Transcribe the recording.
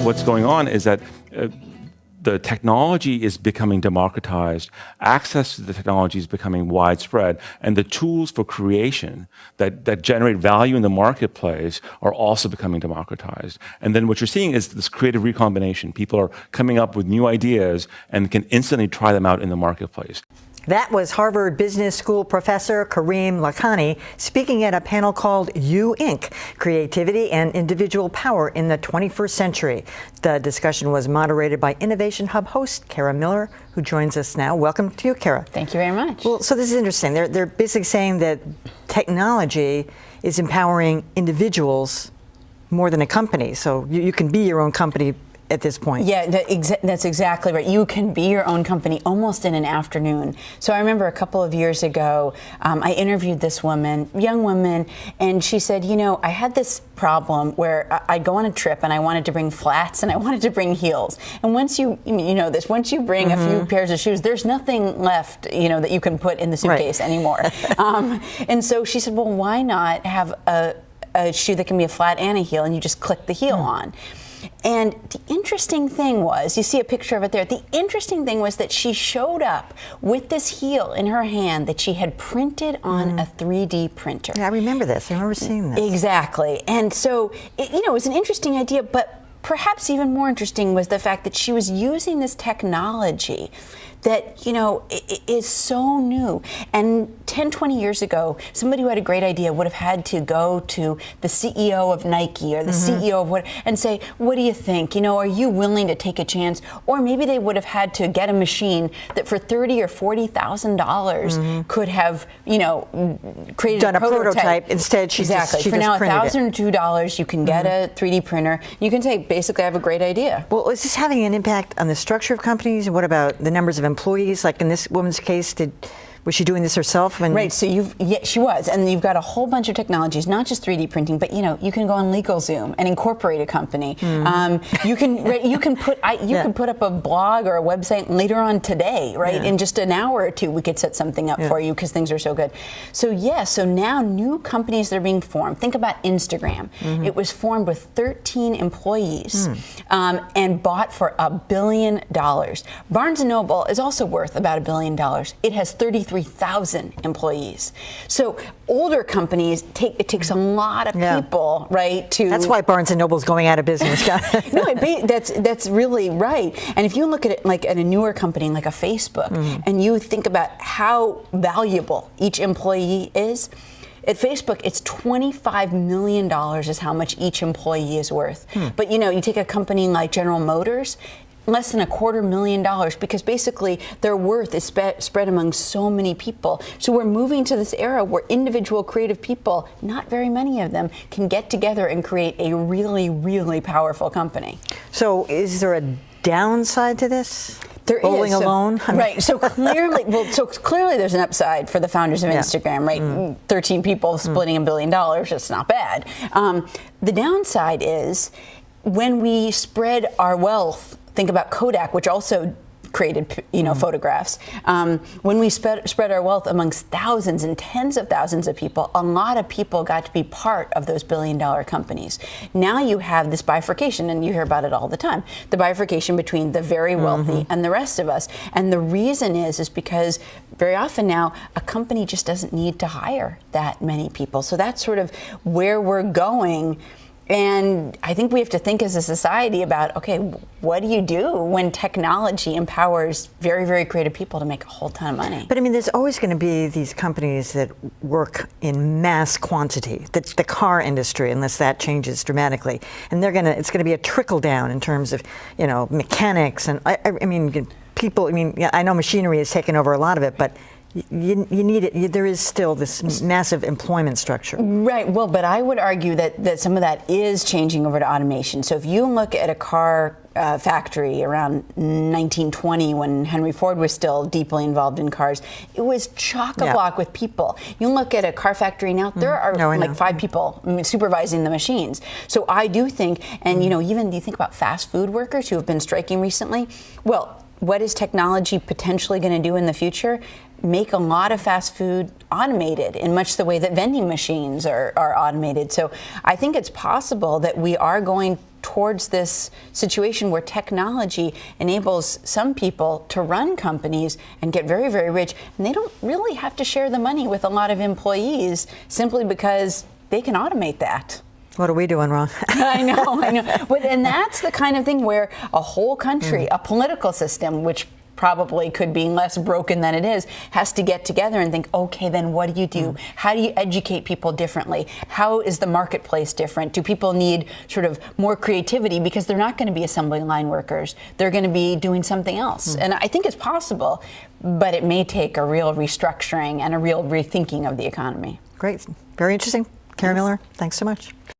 what's going on is that the technology is becoming democratized, access to the technology is becoming widespread, and the tools for creation that generate value in the marketplace are also becoming democratized. And then what you're seeing is this creative recombination. People are coming up with new ideas and can instantly try them out in the marketplace. That was Harvard Business School professor Kareem Lakhani speaking at a panel called You Inc. Creativity and Individual Power in the 21st Century. The discussion was moderated by Innovation Hub host Kara Miller, who joins us now. Welcome to you, Kara. Thank you very much. Well, so this is interesting. They're basically saying that technology is empowering individuals more than a company. So you can be your own company at this point. Yeah, that's exactly right. You can be your own company almost in an afternoon. So I remember a couple of years ago, I interviewed this young woman, and she said, I had this problem where I'd go on a trip and I wanted to bring flats and I wanted to bring heels. And once you bring a few pairs of shoes, there's nothing left, that you can put in the suitcase anymore. And so she said, well, why not have a shoe that can be a flat and a heel, and you just click the heel on? And the interesting thing was, you see a picture of it there, the interesting thing was that she showed up with this heel in her hand that she had printed on a 3D printer. Yeah, I remember this. I remember seeing this. Exactly. And so, it was an interesting idea, but perhaps even more interesting was the fact that she was using this technology that, is so new. And 10, 20 years ago, somebody who had a great idea would have had to go to the CEO of Nike or the CEO of and say, what do you think? Are you willing to take a chance? Or maybe they would have had to get a machine that for $30,000 or $40,000 could have, created done a prototype. Instead, she just for now, $1,002, you can get a 3D printer. You can say, basically, I have a great idea. Well, is this having an impact on the structure of companies? And what about the numbers of employees? Like in this woman's case, was she doing this herself? Right, so she was, and you've got a whole bunch of technologies, not just 3D printing, but you can go on LegalZoom and incorporate a company. You can put up a blog or a website later on today, right? In just an hour or two, we could set something up for you because things are so good. So so now new companies that are being formed. Think about Instagram. It was formed with 13 employees and bought for $1 billion. Barnes & Noble is also worth about $1 billion. It has 33,000 employees. So older companies it takes a lot of people, right? That's why Barnes & Noble's going out of business. No, that's really right. And if you look at it like at a newer company like a Facebook, and you think about how valuable each employee is. At Facebook, it's $25 million is how much each employee is worth. But you take a company like General Motors, less than $250,000, because basically their worth is spread among so many people. So we're moving to this era where individual creative people, not very many of them, can get together and create a really, really powerful company. So is there a downside to this? There Bowling is. alone? Right. So clearly, there's an upside for the founders of Instagram, right? 13 people splitting $1 billion. It's not bad. The downside is when we spread our wealth. Think about Kodak, which also created, photographs. When we spread our wealth amongst thousands and tens of thousands of people, a lot of people got to be part of those billion-dollar companies. Now you have this bifurcation, and you hear about it all the time, the bifurcation between the very wealthy and the rest of us. And the reason is because very often now a company just doesn't need to hire that many people. So that's sort of where we're going. And I think we have to think as a society about, okay, what do you do when technology empowers very, very creative people to make a whole ton of money? But there's always going to be these companies that work in mass quantity. That's the car industry, unless that changes dramatically. And it's going to be a trickle down in terms of, mechanics and people. I know machinery has taken over a lot of it, but you need it. There is still this massive employment structure. Right. Well, but I would argue that some of that is changing over to automation. So if you look at a car factory around 1920, when Henry Ford was still deeply involved in cars, it was chock-a-block with people. You look at a car factory now, there are 5 people supervising the machines. So I do think, and even you think about fast food workers who have been striking recently. Well, what is technology potentially going to do in the future? Make a lot of fast food automated in much the way that vending machines are automated. So I think it's possible that we are going towards this situation where technology enables some people to run companies and get very, very rich, and they don't really have to share the money with a lot of employees simply because they can automate that. What are we doing wrong? I know. And that's the kind of thing where a whole country, a political system, which probably could be less broken than it is, has to get together and think, okay, then what do you do? How do you educate people differently? How is the marketplace different? Do people need sort of more creativity because they're not going to be assembly line workers? They're going to be doing something else. And I think it's possible, but it may take a real restructuring and a real rethinking of the economy. Great. Very interesting. Karen Miller, thanks so much.